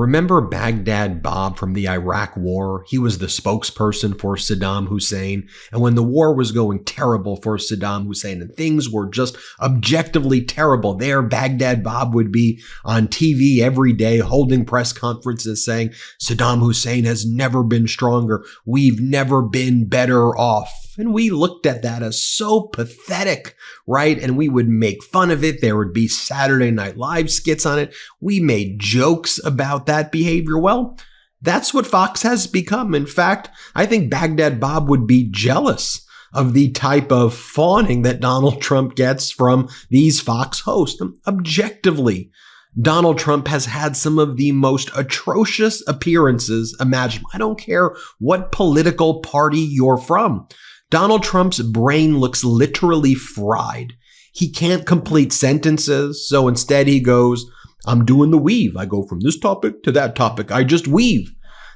Remember Baghdad Bob from the Iraq War? He was the spokesperson for Saddam Hussein. And when the war was going terrible for Saddam Hussein and things were just objectively terrible, there Baghdad Bob would be on TV every day holding press conferences saying, Saddam Hussein has never been stronger. We've never been better off. And we looked at that as so pathetic, right? And we would make fun of it. There would be Saturday Night Live skits on it. We made jokes about that behavior. Well, that's what Fox has become. In fact, I think Baghdad Bob would be jealous of the type of fawning that Donald Trump gets from these Fox hosts. Objectively, Donald Trump has had some of the most atrocious appearances imaginable. I don't care what political party you're from. Donald Trump's brain looks literally fried. He can't complete sentences, so instead he goes, I'm doing the weave. I go from this topic to that topic. I just weave.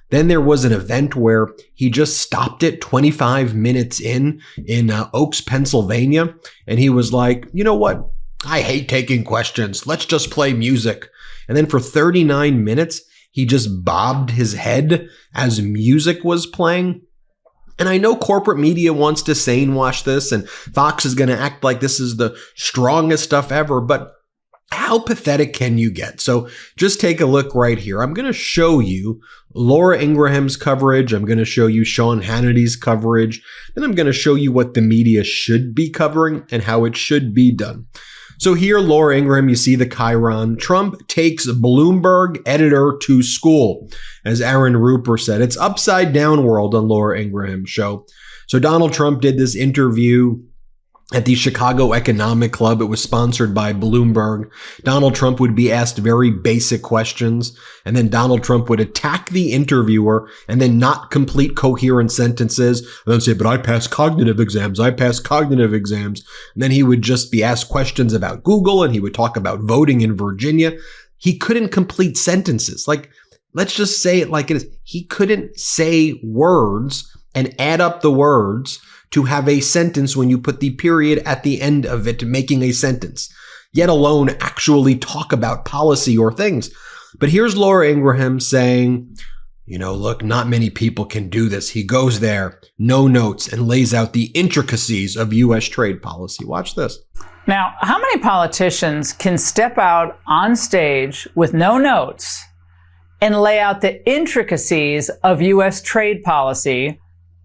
Then there was an event where he just stopped it 25 minutes in Oaks, Pennsylvania, and he was like, you know what? I hate taking questions. Let's just play music. And then for 39 minutes, he just bobbed his head as music was playing. And I know corporate media wants to sane wash this, and Fox is going to act like this is the strongest stuff ever, but how pathetic can you get? So just take a look right here. I'm going to show you Laura Ingraham's coverage. I'm going to show you Sean Hannity's coverage. Then I'm going to show you what the media should be covering and how it should be done. So here, Laura Ingraham, you see the chyron. Trump takes Bloomberg editor to school. As Aaron Rupert said, it's upside down world on Laura Ingraham's show. So Donald Trump did this interview at the Chicago Economic Club. It was sponsored by Bloomberg. Donald Trump would be asked very basic questions, and then Donald Trump would attack the interviewer and then not complete coherent sentences, and then say, but I passed cognitive exams. I passed cognitive exams. And then he would just be asked questions about Google, and he would talk about voting in Virginia. He couldn't complete sentences. Like, let's just say it like it is. He couldn't say words and add up the words to have a sentence when you put the period at the end of it, making a sentence, yet alone actually talk about policy or things. But here's Laura Ingraham saying, you know, look, not many people can do this. He goes there, no notes, and lays out the intricacies of U.S. trade policy. Watch this. Now, how many politicians can step out on stage with no notes and lay out the intricacies of U.S. trade policy,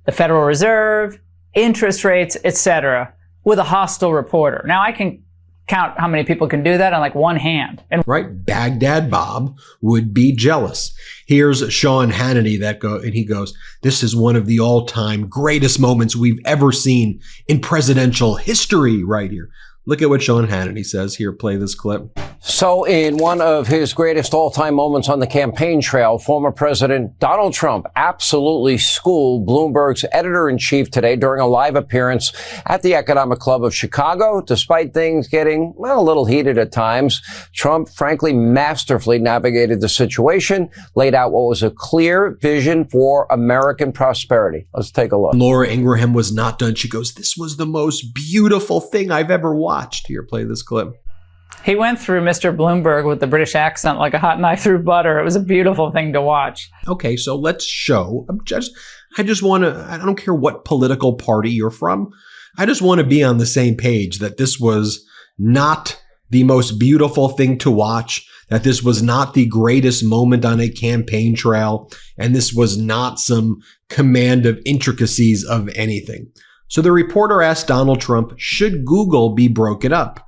the Federal Reserve, interest rates, etc., with a hostile reporter? Now, I can count how many people can do that on like one hand. And right, Baghdad Bob would be jealous. Here's Sean Hannity and he goes, this is one of the all-time greatest moments we've ever seen in presidential history right here. Look at what Sean Hannity says. Here, play this clip. So in one of his greatest all-time moments on the campaign trail, former President Donald Trump absolutely schooled Bloomberg's editor-in-chief today during a live appearance at the Economic Club of Chicago. Despite things getting, well, a little heated at times, Trump, frankly, masterfully navigated the situation, laid out what was a clear vision for American prosperity. Let's take a look. Laura Ingraham was not done. She goes, this was the most beautiful thing I've ever watched. Here, play this clip. He went through Mr. Bloomberg with the British accent like a hot knife through butter. It was a beautiful thing to watch. Okay, so let's show. I just want to, I don't care what political party you're from. I just want to be on the same page that this was not the most beautiful thing to watch, that this was not the greatest moment on a campaign trail, and this was not some command of intricacies of anything. So the reporter asked Donald Trump, should Google be broken up?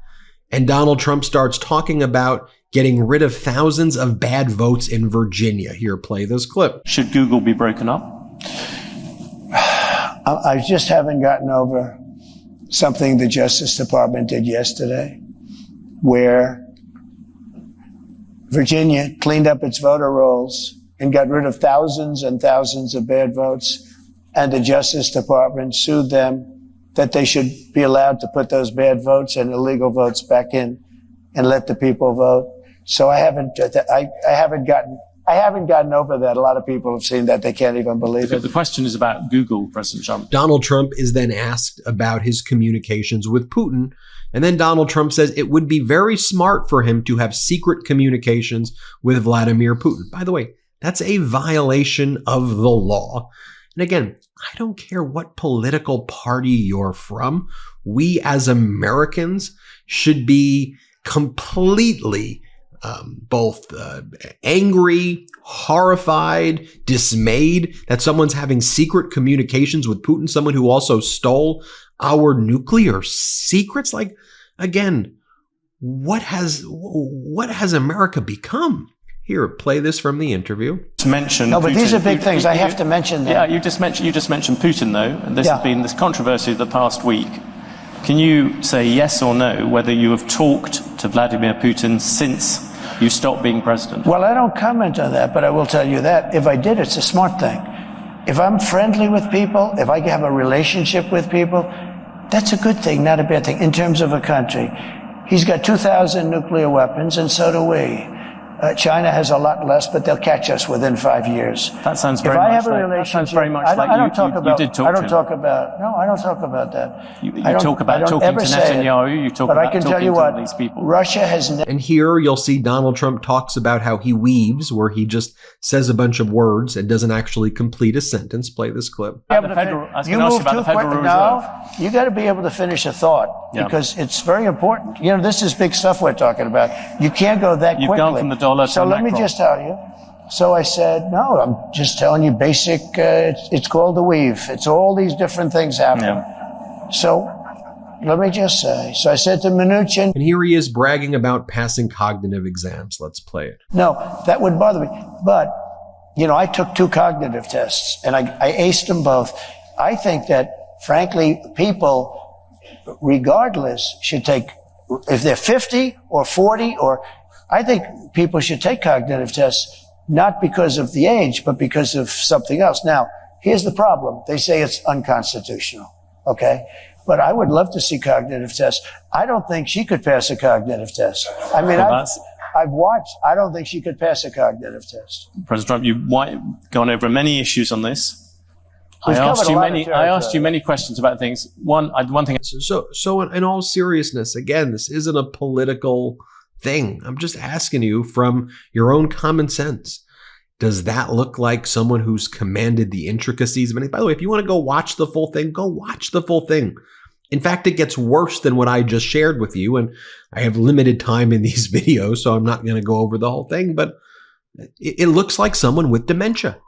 And Donald Trump starts talking about getting rid of thousands of bad votes in Virginia. Here, play this clip. Should Google be broken up? I just haven't gotten over something the Justice Department did yesterday, where Virginia cleaned up its voter rolls and got rid of thousands and thousands of bad votes. And the Justice Department sued them that they should be allowed to put those bad votes and illegal votes back in and let the people vote. So I haven't gotten over that. A lot of people have seen that. They can't even believe it. The question is about Google, President Trump. Donald Trump is then asked about his communications with Putin And then Donald Trump says it would be very smart for him to have secret communications with Vladimir Putin. By the way, that's a violation of the law. And again, I don't care what political party you're from. We as Americans should be completely both angry, horrified, dismayed that someone's having secret communications with Putin, someone who also stole our nuclear secrets. Like, again, what has America become? Here, play this from the interview. No, but Putin. These are big things. I have to mention them. Yeah, you just mentioned Putin, though. And this has been this controversy of the past week. Can you say yes or no whether you have talked to Vladimir Putin since you stopped being president? Well, I don't comment on that, but I will tell you that if I did, it's a smart thing. If I'm friendly with people, if I have a relationship with people, that's a good thing, not a bad thing, in terms of a country. He's got 2,000 nuclear weapons, and so do we. China has a lot less, but they'll catch us within 5 years. That sounds very much like you did talk to him. I don't talk about that. You talk about talking to Netanyahu, you talk about talking to these people. Russia has And here you'll see Donald Trump talks about how he weaves, where he just says a bunch of words and doesn't actually complete a sentence. Play this clip. You move too quick. No, you got to be able to finish a thought because it's very important. You know, this is big stuff we're talking about. You can't go that quickly. You've gone from the dollar to so let me just tell you. So I said, no, I'm just telling you basic, it's called the weave. It's all these different things happening. Yeah. So let me just say, so I said to Mnuchin. And here he is bragging about passing cognitive exams. Let's play it. No, that would bother me. But, you know, I took 2 cognitive tests and I aced them both. I think that, frankly, people, regardless, should take, if they're 50 or 40 or, I think people should take cognitive tests, not because of the age, but because of something else. Now, here's the problem. They say it's unconstitutional, okay? But I would love to see cognitive tests. I don't think she could pass a cognitive test. I mean, I've watched. I don't think she could pass a cognitive test. President Trump, you've gone over many issues on this. I asked you many questions about things. One thing. So in all seriousness, again, this isn't a political thing. I'm just asking you from your own common sense. Does that look like someone who's commanded the intricacies of anything? By the way, if you want to go watch the full thing, go watch the full thing. In fact, it gets worse than what I just shared with you. And I have limited time in these videos, so I'm not going to go over the whole thing. But it looks like someone with dementia.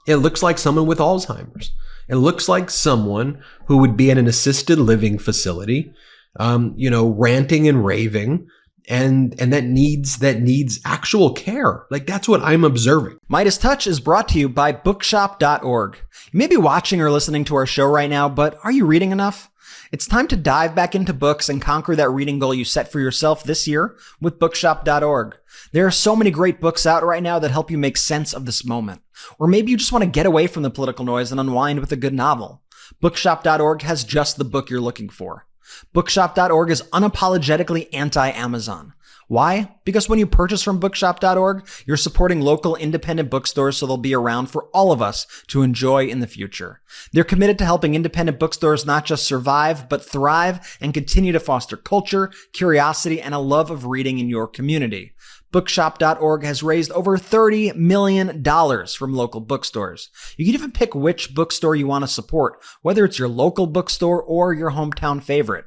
It looks like someone with Alzheimer's. It looks like someone who would be in an assisted living facility, ranting and raving. And that needs actual care. Like, that's what I'm observing. MeidasTouch is brought to you by bookshop.org. You may be watching or listening to our show right now, but are you reading enough? It's time to dive back into books and conquer that reading goal you set for yourself this year with bookshop.org. There are so many great books out right now that help you make sense of this moment. Or maybe you just want to get away from the political noise and unwind with a good novel. Bookshop.org has just the book you're looking for. Bookshop.org is unapologetically anti-Amazon. Why? Because when you purchase from bookshop.org, you're supporting local independent bookstores so they'll be around for all of us to enjoy in the future. They're committed to helping independent bookstores not just survive, but thrive and continue to foster culture, curiosity, and a love of reading in your community. Bookshop.org has raised over $30 million from local bookstores. You can even pick which bookstore you want to support, whether it's your local bookstore or your hometown favorite.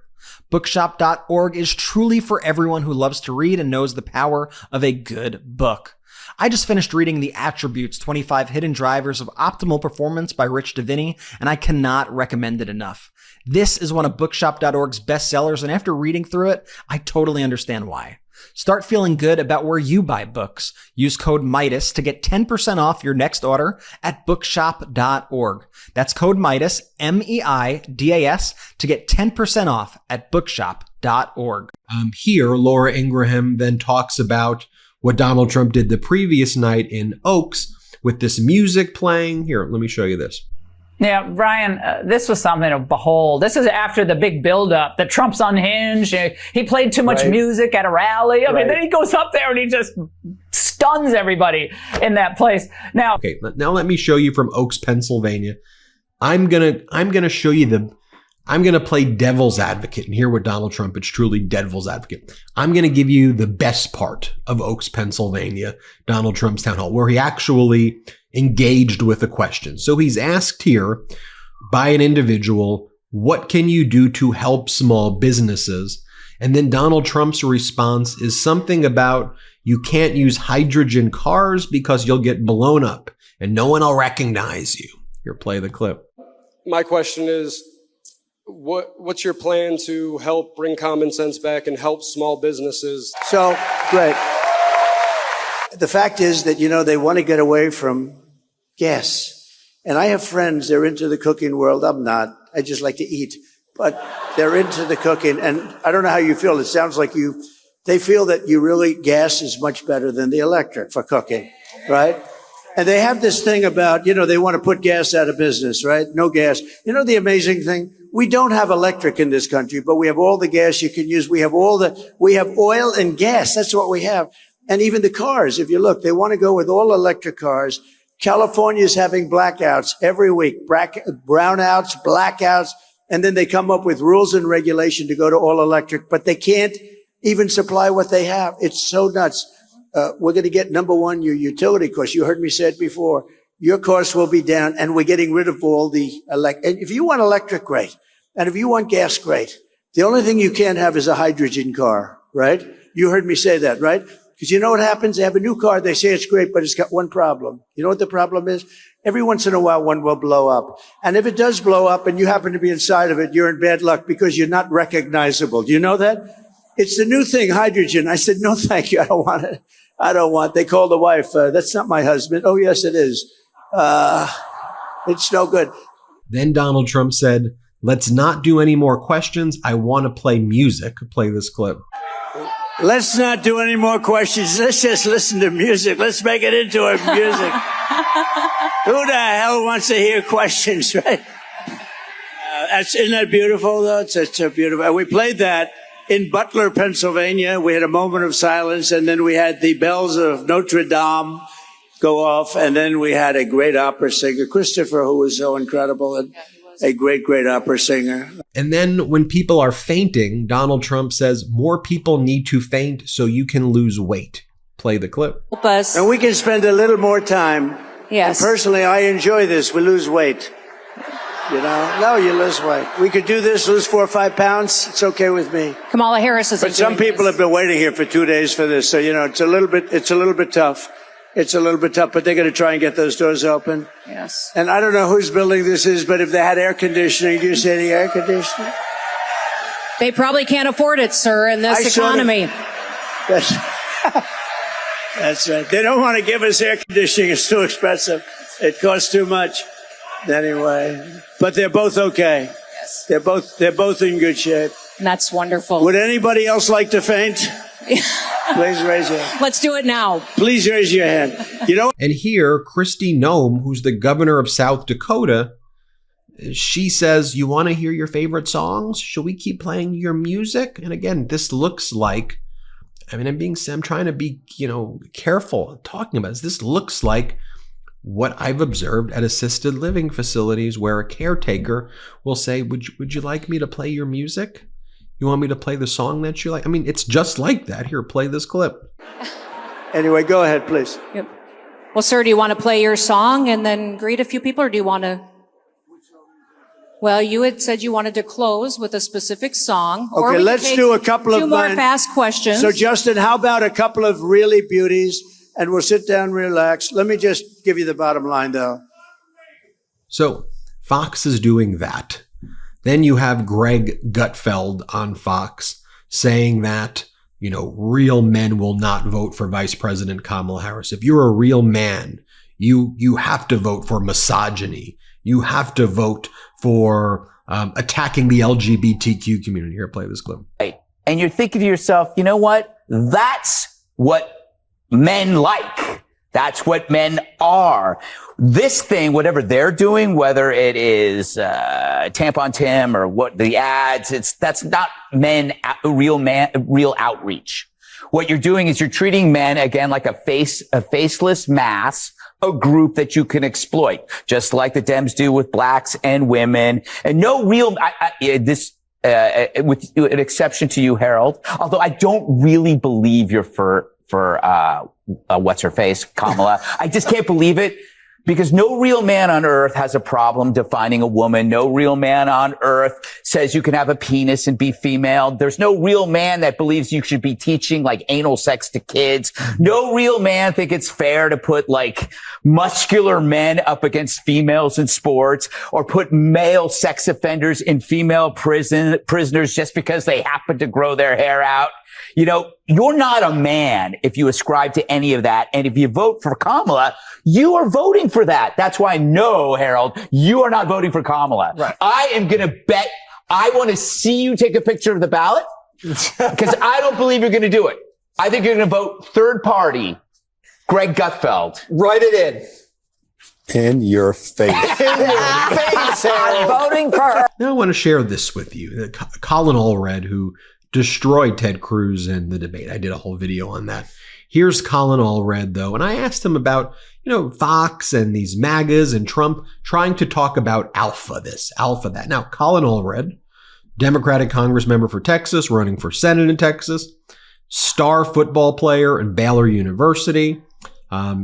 Bookshop.org is truly for everyone who loves to read and knows the power of a good book. I just finished reading The Attributes, 25 Hidden Drivers of Optimal Performance by Rich Diviney, and I cannot recommend it enough. This is one of Bookshop.org's bestsellers, and after reading through it, I totally understand why. Start feeling good about where you buy books. Use code Meidas to get 10% off your next order at bookshop.org. That's code Meidas, M-E-I-D-A-S, to get 10% off at bookshop.org. Here, Laura Ingraham then talks about what Donald Trump did the previous night in Oaks with this music playing. Here, let me show you this. Yeah, Ryan, this was something to behold. This is after the big buildup that Trump's unhinged. He played too much music at a rally. I mean, then he goes up there and he just stuns everybody in that place. Now, okay, now let me show you from Oaks, Pennsylvania. I'm gonna show you I'm going to play devil's advocate and hear what Donald Trump is truly devil's advocate. I'm going to give you the best part of Oaks, Pennsylvania, Donald Trump's town hall, where he actually engaged with the question. So he's asked here by an individual, what can you do to help small businesses? And then Donald Trump's response is something about you can't use hydrogen cars because you'll get blown up and no one will recognize you. Here, play the clip. My question is, what's your plan to help bring common sense back and help small businesses? So, great. The fact is that, they want to get away from gas. And I have friends, they're into the cooking world. I'm not. I just like to eat. But they're into the cooking. And I don't know how you feel. It sounds like they feel that gas is much better than the electric for cooking, right? And they have this thing about, they want to put gas out of business, right? No gas. The amazing thing? We don't have electric in this country, but we have all the gas you can use. We have oil and gas. That's what we have. And even the cars, if you look, they want to go with all electric cars. California is having blackouts every week, brownouts, blackouts, and then they come up with rules and regulation to go to all electric, but they can't even supply what they have. It's so nuts. We're going to get, number one, your utility cost. You heard me say it before. Your costs will be down, and we're getting rid of all the and if you want electric, great. And if you want gas, great. The only thing you can't have is a hydrogen car, right? You heard me say that, right? Because you know what happens? They have a new car. They say it's great, but it's got one problem. You know what the problem is? Every once in a while, one will blow up. And if it does blow up and you happen to be inside of it, you're in bad luck because you're not recognizable. Do you know that? It's the new thing, hydrogen. I said, no, thank you. I don't want it. They called the wife. That's not my husband. Oh, yes, it is. It's no good. Then Donald Trump said, let's not do any more questions. I want to play music. Play this clip. Let's not do any more questions. Let's just listen to music. Let's make it into a music. Who the hell wants to hear questions, right? Isn't that beautiful, though? It's so beautiful. And we played that in Butler, Pennsylvania. We had a moment of silence, and then we had the bells of Notre Dame go off, and then we had a great opera singer, Christopher, who was so incredible, and a great, great opera singer. And then when people are fainting, Donald Trump says more people need to faint so you can lose weight. Play the clip. And we can spend a little more time. Yes. And personally, I enjoy this. We lose weight. No, you lose weight. We could do this, lose 4 or 5 pounds. It's okay with me. Kamala Harris is. But some people have been waiting here for 2 days for this. So, it's a little bit tough. It's a little bit tough, but they're going to try and get those doors open. Yes. And I don't know whose building this is, but if they had air conditioning, do you see any air conditioning? They probably can't afford it, sir, in this economy. That's right. They don't want to give us air conditioning. It's too expensive. It costs too much. Anyway, but they're both okay. Yes. They're both in good shape. And that's wonderful. Would anybody else like to faint? Please raise your hand. Let's do it now. Please raise your hand. And here, Kristi Noem, who's the governor of South Dakota, she says, you want to hear your favorite songs? Should we keep playing your music? And again, this looks like, I'm trying to be, careful talking about this. This looks like what I've observed at assisted living facilities where a caretaker will say, would you like me to play your music? You want me to play the song that you like? It's just like that. Here, play this clip. Anyway, go ahead, please. Yep. Well, sir, do you want to play your song and then greet a few people, or do you want to? Well, you had said you wanted to close with a specific song. Okay, let's do a couple of more fast questions. So, Justin, how about a couple of really beauties, and we'll sit down, relax. Let me just give you the bottom line, though. So, Fox is doing that. Then you have Greg Gutfeld on Fox saying that, real men will not vote for Vice President Kamala Harris. If you're a real man, you have to vote for misogyny. You have to vote for attacking the LGBTQ community. Here, play this clip. And you're thinking to yourself, you know what? That's what men like. That's what men are. This thing, whatever they're doing, whether it is Tampon Tim or what the ads, that's not real outreach. What you're doing is you're treating men again like a faceless mass a group that you can exploit, just like the Dems do with blacks and women. And no real, with an exception to you, Harold, although I don't really believe you're for what's her face, Kamala. I just can't believe it. Because no real man on earth has a problem defining a woman. No real man on earth says you can have a penis and be female. There's no real man that believes you should be teaching like anal sex to kids. No real man think it's fair to put like muscular men up against females in sports or put male sex offenders in female prisoners just because they happen to grow their hair out. You know, you're not a man if you ascribe to any of that. And if you vote for Kamala, you are voting for that. That's why, no, Harold, you are not voting for Kamala. Right. I am going to bet I want to see you take a picture of the ballot because I don't believe you're going to do it. I think you're going to vote third party, Greg Gutfeld. Write it in your face. In your face, Harold. I'm voting for her. Now I want to share this with you. Colin Allred, who destroyed Ted Cruz in the debate. I did a whole video on that. Here's Colin Allred, though, and I asked him about, Fox and these MAGAs and Trump trying to talk about alpha this, alpha that. Now, Colin Allred, Democratic Congress member for Texas, running for Senate in Texas, star football player at Baylor University.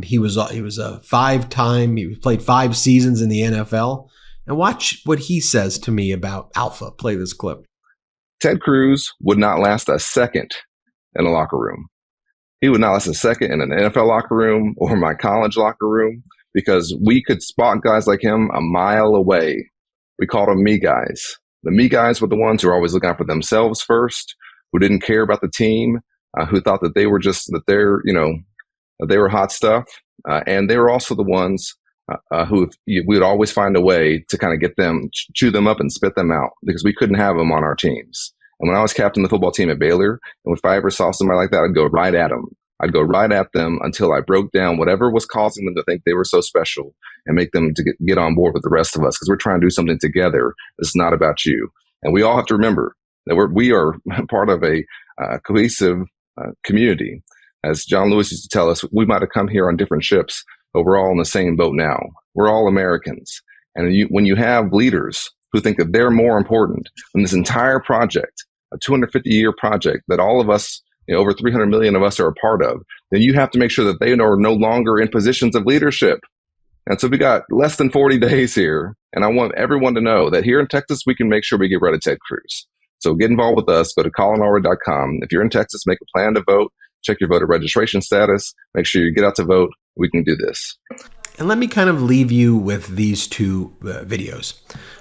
He was a five-time, he played 5 seasons in the NFL. And watch what he says to me about alpha. Play this clip. Ted Cruz would not last a second in a locker room. He would not last a second in an NFL locker room or my college locker room because we could spot guys like him a mile away. We called them me guys. The me guys were the ones who were always looking out for themselves first, who didn't care about the team, who thought that they were that they were hot stuff. And they were also the ones who we would always find a way to kind of get them, chew them up and spit them out because we couldn't have them on our teams. And when I was captain of the football team at Baylor, and if I ever saw somebody like that, I'd go right at them. I'd go right at them until I broke down whatever was causing them to think they were so special and make them to get on board with the rest of us because we're trying to do something together. It's not about you. And we all have to remember that we are part of a cohesive community. As John Lewis used to tell us, we might have come here on different ships, but we're all in the same boat now. We're all Americans. And when you have leaders who think that they're more important than this entire project, a 250-year project that all of us, over 300 million of us are a part of, then you have to make sure that they are no longer in positions of leadership. And so we got less than 40 days here. And I want everyone to know that here in Texas, we can make sure we get rid of Ted Cruz. So get involved with us. Go to colinallred.com. If you're in Texas, make a plan to vote. Check your voter registration status. Make sure you get out to vote. We can do this. And let me kind of leave you with these two videos.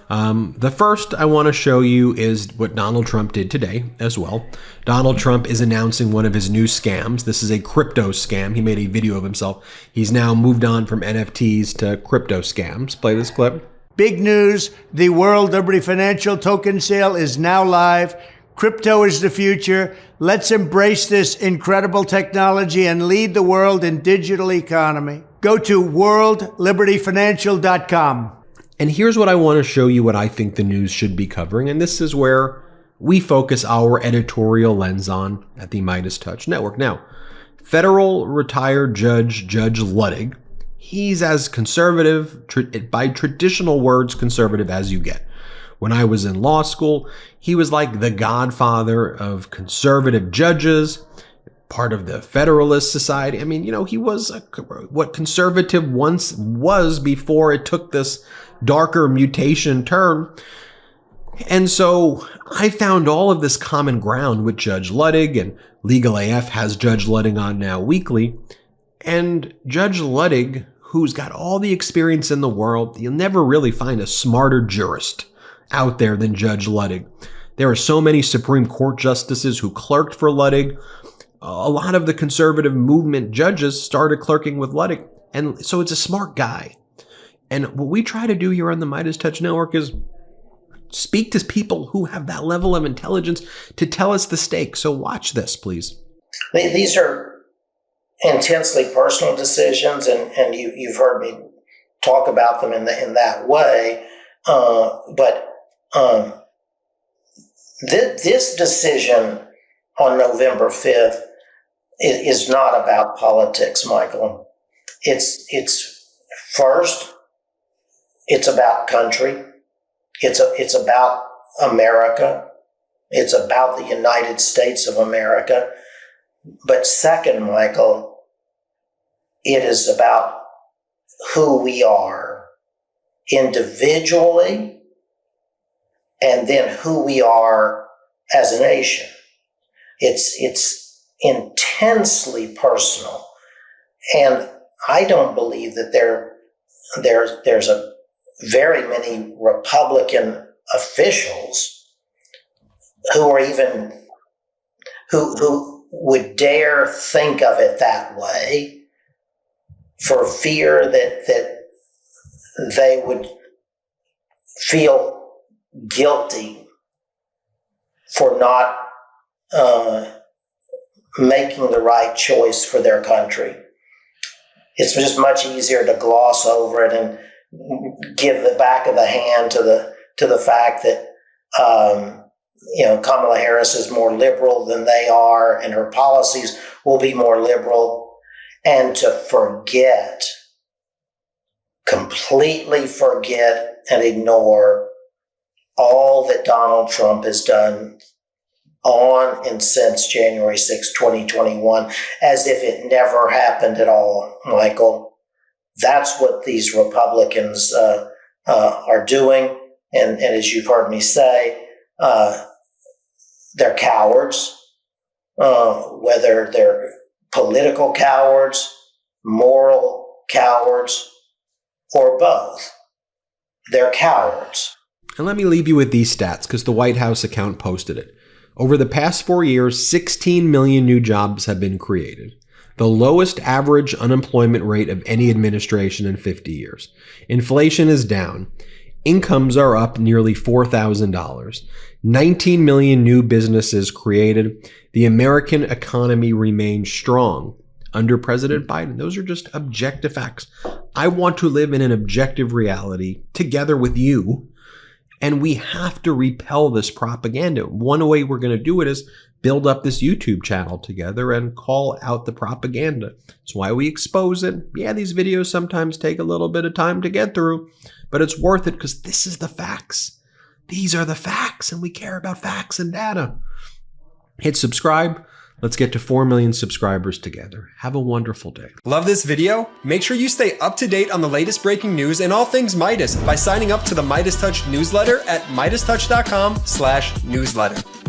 The first I want to show you is what Donald Trump did today as well. Donald Trump is announcing one of his new scams. This is a crypto scam. He made a video of himself. He's now moved on from NFTs to crypto scams. Play this clip. Big news. The World Liberty Financial Token Sale is now live. Crypto is the future. Let's embrace this incredible technology and lead the world in digital economy. Go to worldlibertyfinancial.com. And here's what I want to show you what I think the news should be covering. And this is where we focus our editorial lens on at the MeidasTouch Network. Now, federal retired Judge Luttig, he's as conservative, by traditional words, conservative as you get. When I was in law school, he was like the godfather of conservative judges, part of the Federalist Society. I mean, he was what conservative once was before it took this darker mutation turn. And so I found all of this common ground with Judge Luttig, and Legal AF has Judge Luttig on now weekly. And Judge Luttig, who's got all the experience in the world, you'll never really find a smarter jurist out there than Judge Luttig. There are so many Supreme Court justices who clerked for Luttig. A lot of the conservative movement judges started clerking with Luttig. And so it's a smart guy. And what we try to do here on the MeidasTouch Network is speak to people who have that level of intelligence to tell us the stakes. So watch this, please. These are intensely personal decisions, and you've heard me talk about them in that way. But this decision on November 5th is not about politics, Michael. It's First, it's about country. It's about America. It's about the United States of America. But second, Michael, it is about who we are individually and then who we are as a nation. It's intensely personal. And I don't believe that there's a very many Republican officials who are even who would dare think of it that way for fear that they would feel guilty for not making the right choice for their country. It's just much easier to gloss over it and give the back of the hand to the fact that Kamala Harris is more liberal than they are, and her policies will be more liberal, and to completely forget and ignore all that Donald Trump has done on and since January 6, 2021, as if it never happened at all, Michael. That's what these Republicans are doing. And as you've heard me say, they're cowards, whether they're political cowards, moral cowards, or both. They're cowards. And let me leave you with these stats because the White House account posted it. Over the past 4 years, 16 million new jobs have been created, the lowest average unemployment rate of any administration in 50 years. Inflation is down. Incomes are up nearly $4,000. 19 million new businesses created. The American economy remains strong under President Biden. Those are just objective facts. I want to live in an objective reality together with you. And we have to repel this propaganda. One way we're going to do it is build up this YouTube channel together and call out the propaganda. That's why we expose it. Yeah, these videos sometimes take a little bit of time to get through, but it's worth it because this is the facts. These are the facts, and we care about facts and data. Hit subscribe. Let's get to 4 million subscribers together. Have a wonderful day. Love this video? Make sure you stay up to date on the latest breaking news and all things Meidas by signing up to the MeidasTouch newsletter at MeidasTouch.com/newsletter.